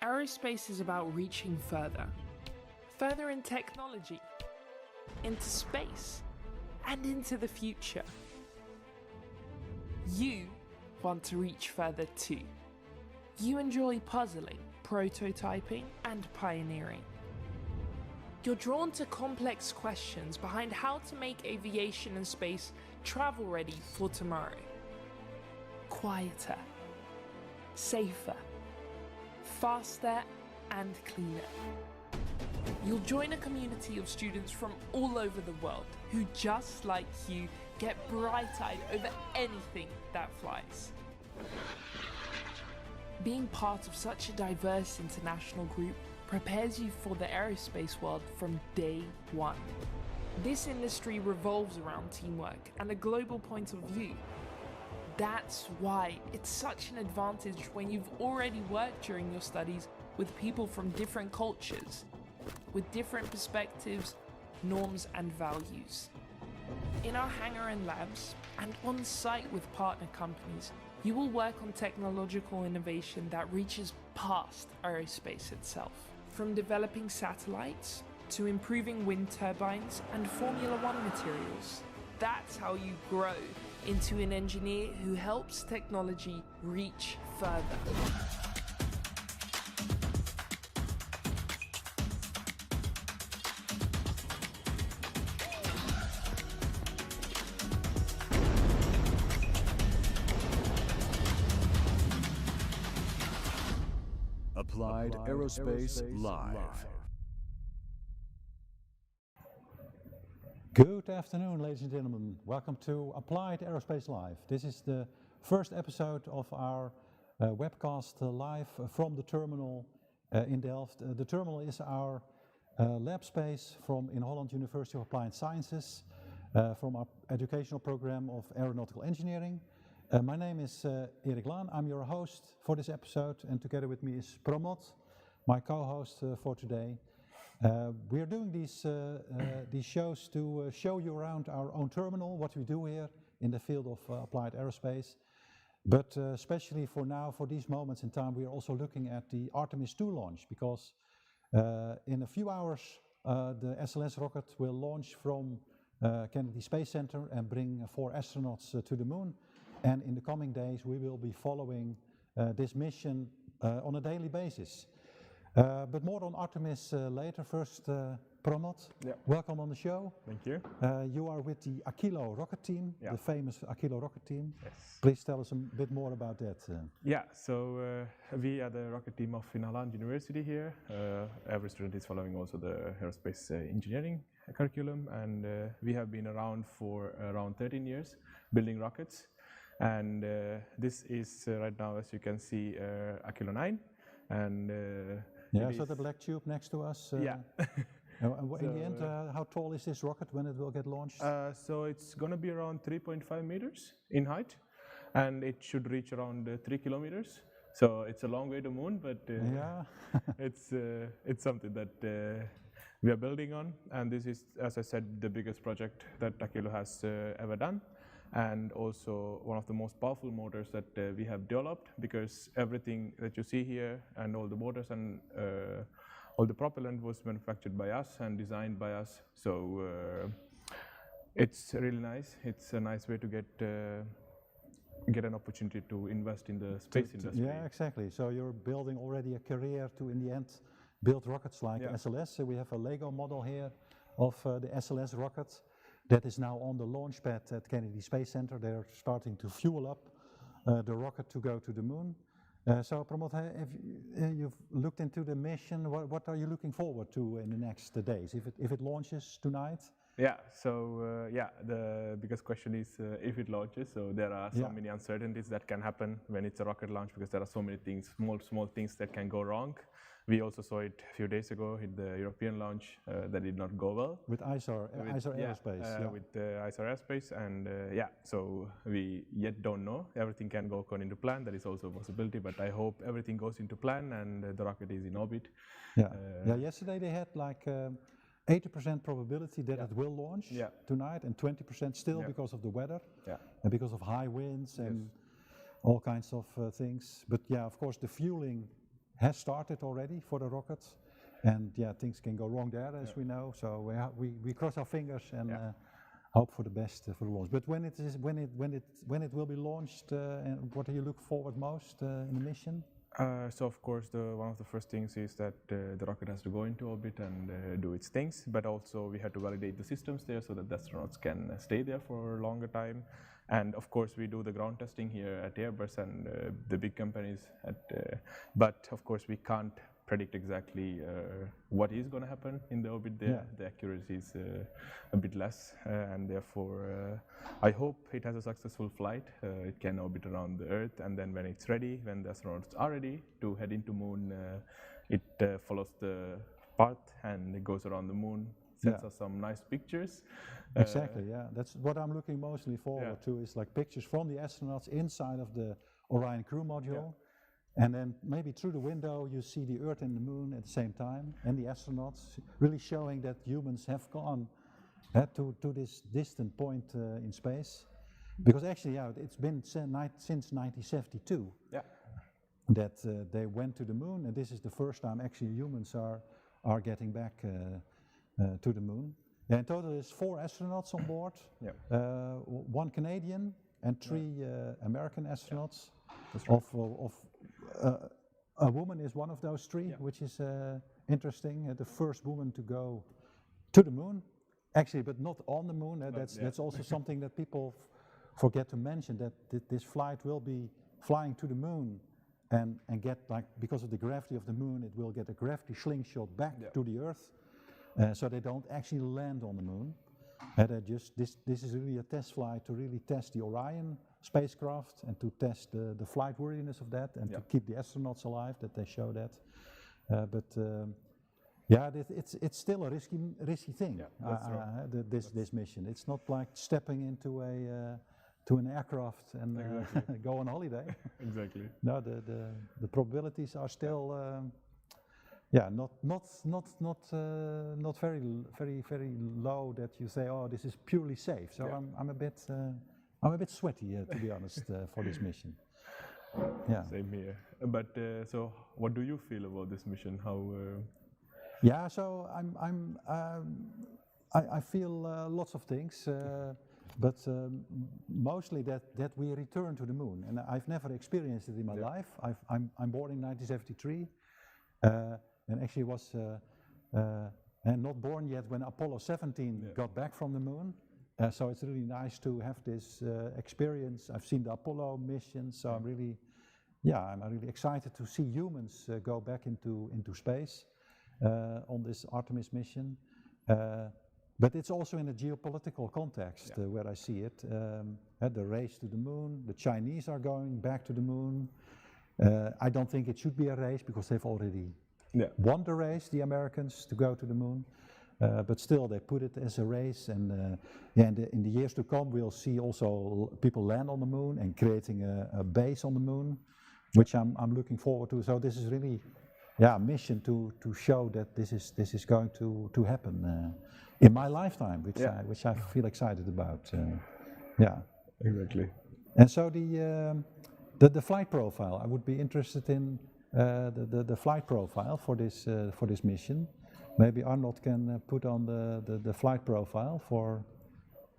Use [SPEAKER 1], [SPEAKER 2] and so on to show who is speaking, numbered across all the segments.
[SPEAKER 1] Aerospace is about reaching further. Further in technology, into space, and into the future. You want to reach further too. You enjoy puzzling, prototyping, and pioneering. You're drawn to complex questions behind how to make aviation and space travel ready for tomorrow. Quieter, safer, faster, and cleaner. You'll join a community of students from all over the world who, just like you, get bright-eyed over anything that flies. Being part of such a diverse international group prepares you for the aerospace world from day one. This industry revolves around teamwork and a global point of view. That's why it's such an advantage when you've already worked during your studies with people from different cultures, with different perspectives, norms, and values. In our hangar and labs, and on site with partner companies, you will work on technological innovation that reaches past aerospace itself. From developing satellites to improving wind turbines and Formula One materials. That's how you grow into an engineer who helps technology reach further.
[SPEAKER 2] Applied Aerospace Live.
[SPEAKER 3] Good afternoon, ladies and gentlemen. Welcome to Applied Aerospace Live. This is the first episode of our webcast live from the terminal in Delft. The terminal is our lab space from Inholland University of Applied Sciences, from our educational program of Aeronautical Engineering. My name is Erik Laan. I'm your host for this episode, and together with me is Promod, my co-host for today. We are doing these shows to show you around our own terminal, what we do here in the field of applied aerospace. But especially for now, for these moments in time, we are also looking at the Artemis 2 launch, because in a few hours the SLS rocket will launch from Kennedy Space Center and bring 4 astronauts to the moon. And in the coming days, we will be following this mission on a daily basis. But more on Artemis later. First, Promod, welcome on the show.
[SPEAKER 4] Thank you.
[SPEAKER 3] You are with the Aquilo Rocket Team, the famous Aquilo Rocket Team.
[SPEAKER 4] Yes.
[SPEAKER 3] Please tell us a bit more about that.
[SPEAKER 4] So we are the rocket team of Inholland University here. Every student is following also the aerospace engineering curriculum, and we have been around for around 13 years building rockets. And this is right now, as you can see, Aquilo 9. And
[SPEAKER 3] so the black tube next to us. In the end, how tall is this rocket when it will get launched?
[SPEAKER 4] So it's going to be around 3.5 meters in height, and it should reach around 3 kilometers. So it's a long way to moon, but it's something that we are building on. And this is, as I said, the biggest project that Aquilo has ever done. And also one of the most powerful motors that we have developed, because everything that you see here and all the motors and all the propellant was manufactured by us and designed by us. So it's really nice. It's a nice way to get an opportunity to invest in the space industry.
[SPEAKER 3] Yeah, exactly. So you're building already a career to, in the end, build rockets like SLS. So we have a Lego model here of the SLS rocket that is now on the launch pad at Kennedy Space Center. They're starting to fuel up the rocket to go to the moon. So Promod, you've looked into the mission. What are you looking forward to in the next days, if it launches tonight?
[SPEAKER 4] The biggest question is if it launches. So there are so many uncertainties that can happen when it's a rocket launch, because there are so many things, small things that can go wrong. We also saw it a few days ago in the European launch that did not go well.
[SPEAKER 3] With ISAR Aerospace.
[SPEAKER 4] With ISAR Aerospace, and so we yet don't know. Everything can go according to plan. That is also a possibility, but I hope everything goes into plan and the rocket is in orbit.
[SPEAKER 3] Yesterday they had like 80% probability that it will launch tonight, and 20% still because of the weather and because of high winds and all kinds of things. But of course the fueling has started already for the rocket, and yeah, things can go wrong there, as we know. So we cross our fingers and hope for the best for the launch. But when it will be launched, and what do you look forward most in the mission?
[SPEAKER 4] So of course, one of the first things is that the rocket has to go into orbit and do its things, but also we have to validate the systems there so that the astronauts can stay there for a longer time. And of course, we do the ground testing here at Airbus and the big companies. But of course, we can't predict exactly what is going to happen in the orbit there. Yeah. The accuracy is a bit less, and therefore I hope it has a successful flight. It can orbit around the Earth, and then when it's ready, when the astronauts are ready to head into Moon, it follows the path and it goes around the Moon, sends us some nice pictures.
[SPEAKER 3] Exactly, yeah. That's what I'm looking mostly forward to, is like pictures from the astronauts inside of the Orion crew module. And then maybe through the window you see the Earth and the Moon at the same time, and the astronauts, really showing that humans have gone to this distant point in space. Because actually, it's been since 1972 that they went to the Moon, and this is the first time actually humans are getting back to the Moon. Yeah, in total there's 4 astronauts on board, 1 Canadian and 3 American astronauts. A woman is one of those 3, which is interesting. The first woman to go to the Moon, actually, but not on the Moon. That's also something that people forget to mention, that this flight will be flying to the Moon and get, like, because of the gravity of the Moon, it will get a gravity slingshot back to the Earth, so they don't actually land on the Moon. This is really a test flight to really test the Orion spacecraft and to test the flight worthiness of that, and to keep the astronauts alive, that they show that. It's still a risky thing. This mission. It's not like stepping into an aircraft and go on holiday.
[SPEAKER 4] Exactly.
[SPEAKER 3] No, the probabilities are still not very low that you say, oh, this is purely safe. So I'm a bit sweaty, to be honest, for this mission. Yeah.
[SPEAKER 4] Same here. But so, what do you feel about this mission? How?
[SPEAKER 3] So I feel lots of things, but mostly that we return to the Moon, and I've never experienced it in my life. I'm born in 1973, and actually was and not born yet when Apollo 17 got back from the Moon. So it's really nice to have this experience. I've seen the Apollo missions, so I'm really excited to see humans go back into space on this Artemis mission. But it's also in a geopolitical context where I see it. The race to the Moon, the Chinese are going back to the Moon. I don't think it should be a race because they've already won the race, the Americans, to go to the Moon. But still, they put it as a race, and in the years to come, we'll see also people land on the Moon and creating a base on the Moon, which I'm looking forward to. So this is really, a mission to show that this is going to happen in my lifetime, which I feel excited about.
[SPEAKER 4] Exactly.
[SPEAKER 3] And so the flight profile, I would be interested in the flight profile for this mission. Maybe Arnold can put on the flight profile for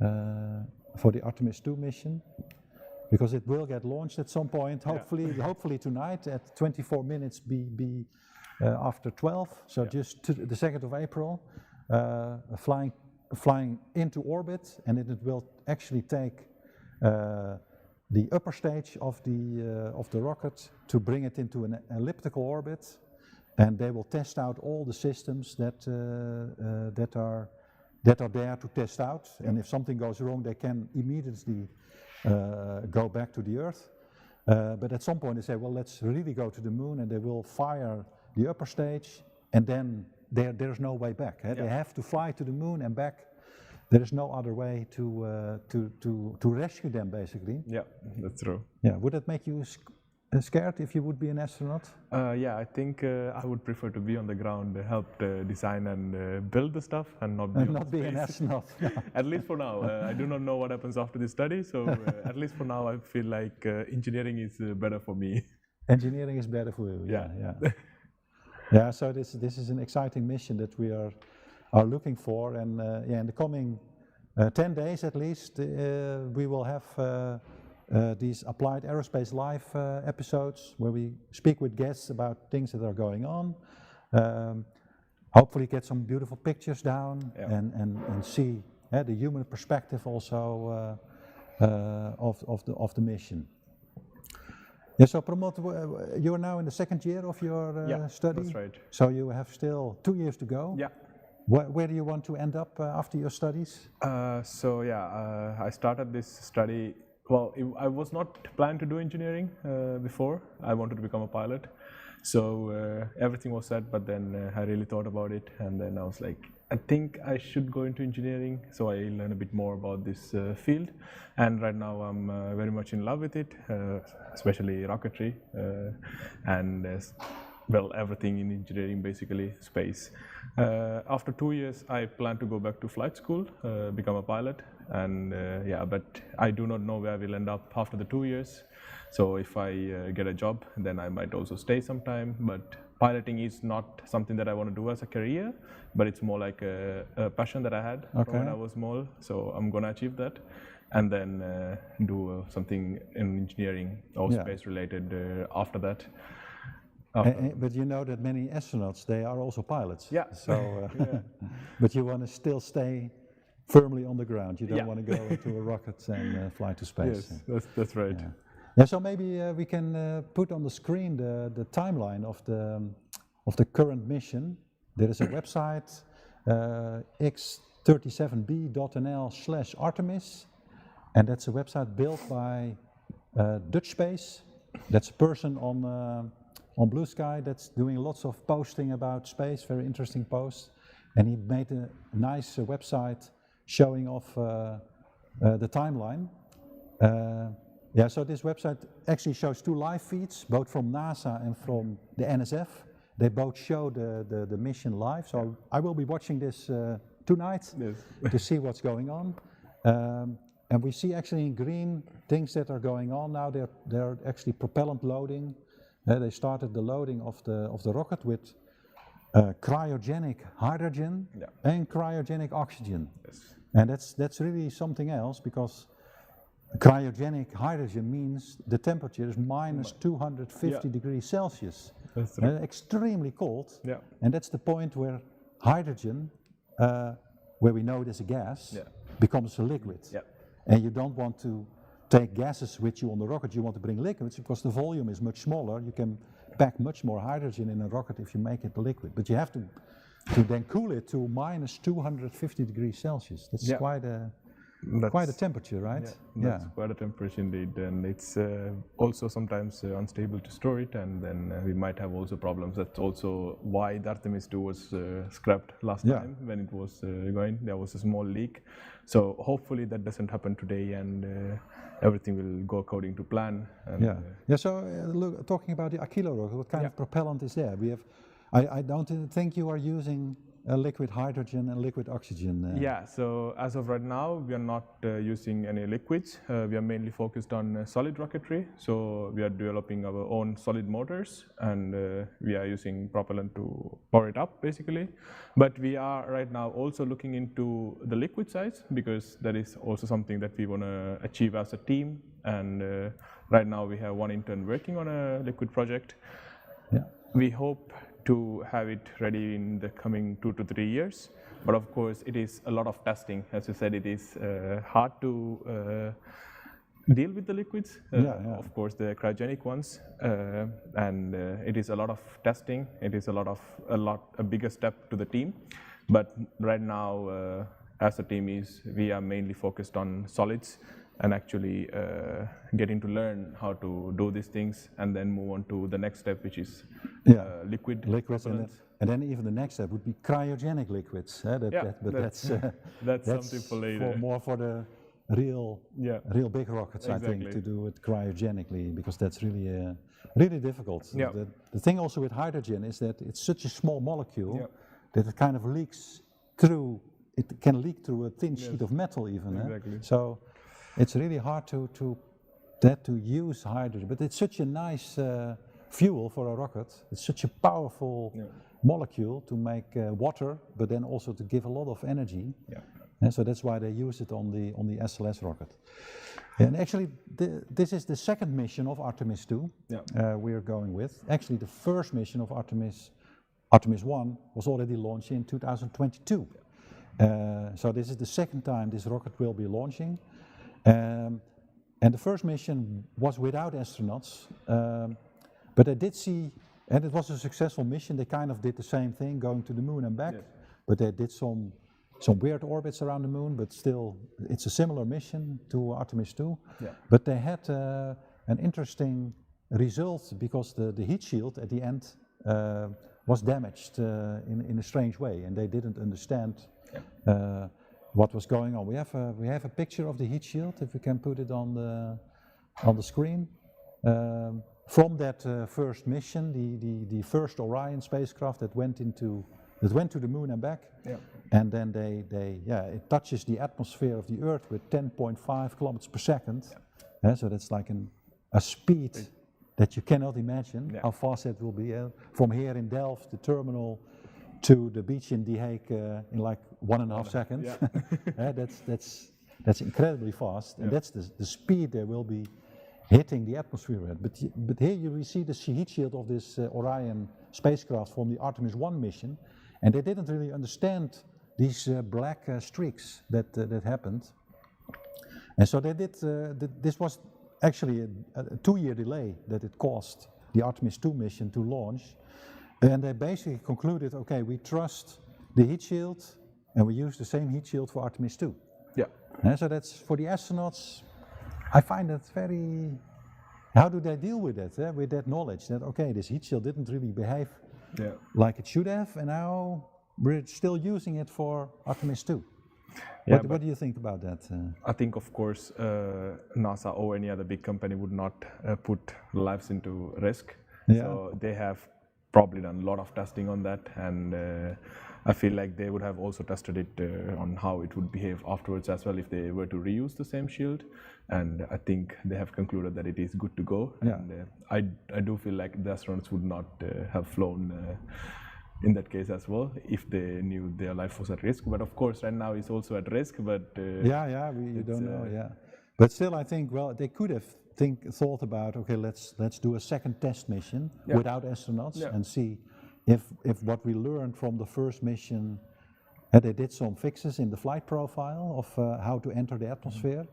[SPEAKER 3] the Artemis 2 mission, because it will get launched at some point. Hopefully tonight at 24 minutes after 12. So just the 2nd of April, flying into orbit, and it will actually take the upper stage of the rocket to bring it into an elliptical orbit. And they will test out all the systems that are there to test out. And if something goes wrong, they can immediately go back to the Earth. But at some point they say, well, let's really go to the Moon, and they will fire the upper stage, and then there's no way back. They have to fly to the Moon and back. There is no other way to rescue them, basically.
[SPEAKER 4] Yeah, that's true.
[SPEAKER 3] Yeah, would that make you scared if you would be an astronaut?
[SPEAKER 4] I think I would prefer to be on the ground, help design and build the stuff, and not
[SPEAKER 3] be an astronaut. No.
[SPEAKER 4] At least for now. I do not know what happens after this study, so at least for now I feel like engineering is better for me.
[SPEAKER 3] engineering is better for you. Yeah, so this is an exciting mission that we are looking for, and in the coming 10 days at least, we will have these Applied Aerospace Live episodes where we speak with guests about things that are going on. Hopefully get some beautiful pictures down and see the human perspective also of the mission. Yeah, so Promod, you are now in the second year of your study?
[SPEAKER 4] That's right.
[SPEAKER 3] So you have still 2 years to go?
[SPEAKER 4] Yeah.
[SPEAKER 3] Where do you want to end up after your studies?
[SPEAKER 4] I started this study, I was not planning to do engineering before. I wanted to become a pilot. So everything was set, but then I really thought about it, and then I was like, I think I should go into engineering, so I learn a bit more about this field. And right now I'm very much in love with it, especially rocketry and everything in engineering, basically space. After 2 years, I plan to go back to flight school, become a pilot, and but I do not know where I will end up after the 2 years. So if I get a job, then I might also stay some time. But piloting is not something that I want to do as a career, but it's more like a passion that I had when I was small. So I'm gonna achieve that, and then do something in engineering or space related after that.
[SPEAKER 3] But you know that many astronauts, they are also pilots.
[SPEAKER 4] Yeah.
[SPEAKER 3] So, but you want to still stay firmly on the ground. You don't want to go into a rocket and fly to space.
[SPEAKER 4] Yes, that's right.
[SPEAKER 3] Yeah, so maybe we can put on the screen the timeline of the current mission. There is a website, x37b.nl/Artemis, and that's a website built by Dutch Space. That's a person on Blue Sky that's doing lots of posting about space, very interesting posts. And he made a nice website showing off the timeline. So this website actually shows 2 live feeds, both from NASA and from the NSF. They both show the mission live, so I will be watching this tonight to see what's going on. And we see actually in green things that are going on now. They're actually propellant loading. They started the loading of the rocket with cryogenic hydrogen and cryogenic oxygen. Yes. And that's really something else, because cryogenic hydrogen means the temperature is minus 250 degrees Celsius. That's extremely cold. Yeah. And that's the point where hydrogen, where we know it as a gas, becomes a liquid. Yeah. And you don't want to take gases with you on the rocket, you want to bring liquids because the volume is much smaller. You can pack much more hydrogen in a rocket if you make it liquid. But you have to then cool it to minus 250 degrees Celsius. That's quite a temperature, right?
[SPEAKER 4] That's quite a temperature indeed, and it's also sometimes unstable to store it, and then we might have also problems. That's also why the Artemis 2 was scrapped last time when it was going. There was a small leak, so hopefully that doesn't happen today, and everything will go according to plan. And
[SPEAKER 3] so look, talking about the Aquilo rocket, what kind of propellant is there? We have. I don't think you are using liquid hydrogen and liquid oxygen.
[SPEAKER 4] So as of right now, we are not using any liquids. We are mainly focused on solid rocketry. So we are developing our own solid motors, and we are using propellant to power it up, basically. But we are right now also looking into the liquid side, because that is also something that we want to achieve as a team. And right now we have one intern working on a liquid project. We hope to have it ready in the coming 2 to 3 years. But of course, it is a lot of testing. As you said, it is hard to deal with the liquids, of course, the cryogenic ones. And it is a lot of testing. It is a bigger step to the team. But right now, as a team, we are mainly focused on solids and actually getting to learn how to do these things, and then move on to the next step, which is liquids.
[SPEAKER 3] And then even the next step would be cryogenic liquids.
[SPEAKER 4] That's something for later.
[SPEAKER 3] More for the real big rockets, I think, to do it cryogenically, because that's really difficult. The thing also with hydrogen is that it's such a small molecule that it kind of leaks through. It can leak through a thin sheet of metal, even.
[SPEAKER 4] Exactly.
[SPEAKER 3] So it's really hard to use hydrogen, but it's such a nice fuel for a rocket. It's such a powerful molecule to make water, but then also to give a lot of energy.
[SPEAKER 4] Yeah.
[SPEAKER 3] And so that's why they use it on the SLS rocket. And actually, this is the second mission of Artemis 2 we are going with. Actually, the first mission of Artemis 1 was already launched in 2022. So this is the second time this rocket will be launching. And the first mission was without astronauts, but I did see, and it was a successful mission. They kind of did the same thing, going to the moon and back, but they did some weird orbits around the moon, but still it's a similar mission to Artemis 2. Yeah. But they had an interesting result because the heat shield at the end was damaged in a strange way, and they didn't understand what was going on. We have a picture of the heat shield, if we can put it on the screen. From that first mission, the first Orion spacecraft that went to the moon and back, and then it touches the atmosphere of the Earth with 10.5 kilometers per second. So that's like a speed that you cannot imagine how fast that will be. From here in Delft, the terminal, to the beach in The Hague in like 1.5 seconds. That's incredibly fast, and that's the speed they will be hitting the atmosphere at. But here we see the heat shield of this Orion spacecraft from the Artemis 1 mission, and they didn't really understand these black streaks that happened. And so they did, this was actually a 2-year delay that it caused the Artemis 2 mission to launch. And they basically concluded, okay, we trust the heat shield, and we use the same heat shield for Artemis 2. Yeah. And so that's, for the astronauts, I find that very, how do they deal with that, with that knowledge that, okay, this heat shield didn't really behave like it should have, and now we're still using it for Artemis 2. What do you think about that?
[SPEAKER 4] I think, of course, NASA or any other big company would not put lives into risk. So they have probably done a lot of testing on that, and I feel like they would have also tested it on how it would behave afterwards as well if they were to reuse the same shield. And I think they have concluded that it is good to go. And I do feel like the astronauts would not have flown in that case as well if they knew their life was at risk. But of course, right now it's also at risk. But
[SPEAKER 3] you don't know. But still, I think, well, they could have thought about, okay, let's do a second test mission without astronauts and see if what we learned from the first mission, they did some fixes in the flight profile of how to enter the atmosphere.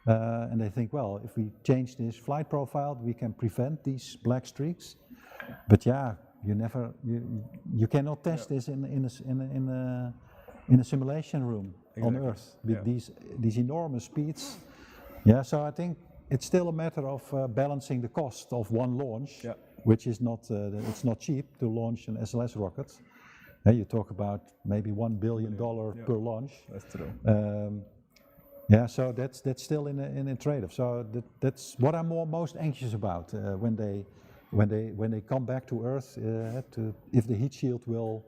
[SPEAKER 3] And they think, well, if we change this flight profile, we can prevent these black streaks. But you cannot test this in a simulation room on Earth with these enormous speeds. So I think it's still a matter of balancing the cost of one launch, which is not it's not cheap to launch an SLS rocket. You talk about maybe $1 billion per launch.
[SPEAKER 4] That's true.
[SPEAKER 3] So that's still in a trade-off. So that's what I'm most anxious about when they come back to Earth, if the heat shield will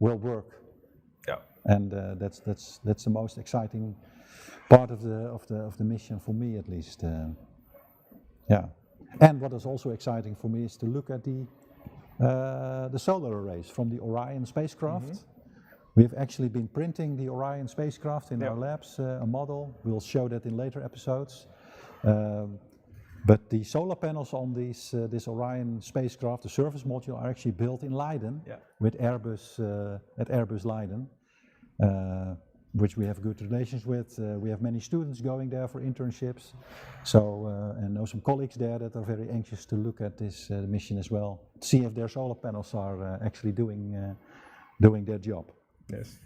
[SPEAKER 3] work. And that's the most exciting part of the mission for me, at least. And what is also exciting for me is to look at the solar arrays from the Orion spacecraft. We've actually been printing the Orion spacecraft in our labs, a model. We'll show that in later episodes. But the solar panels on this Orion spacecraft, the surface module, are actually built in Leiden with Airbus at Airbus Leiden, which we have good relations with. We have many students going there for internships. So, and know some colleagues there that are very anxious to look at this mission as well, see if their solar panels are actually doing their job.
[SPEAKER 4] Yes.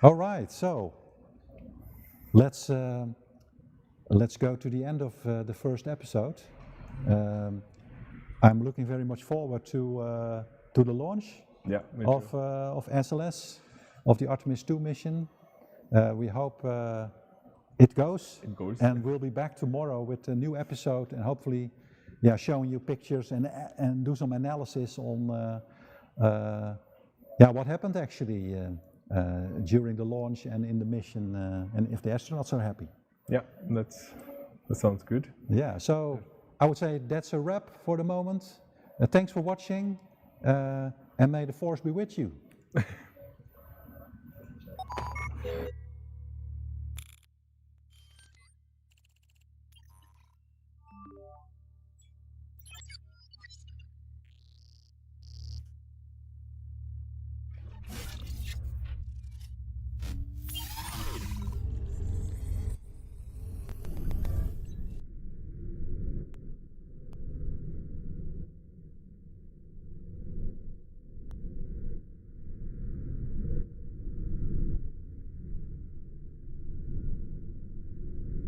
[SPEAKER 3] All right, so let's go to the end of the first episode. I'm looking very much forward to the launch of SLS, of the Artemis 2 mission. We hope it goes. And we'll be back tomorrow with a new episode, and hopefully, showing you pictures and do some analysis on what happened actually during the launch and in the mission, and if the astronauts are happy.
[SPEAKER 4] Yeah, that sounds good.
[SPEAKER 3] Yeah, so I would say that's a wrap for the moment. Thanks for watching, and may the force be with you.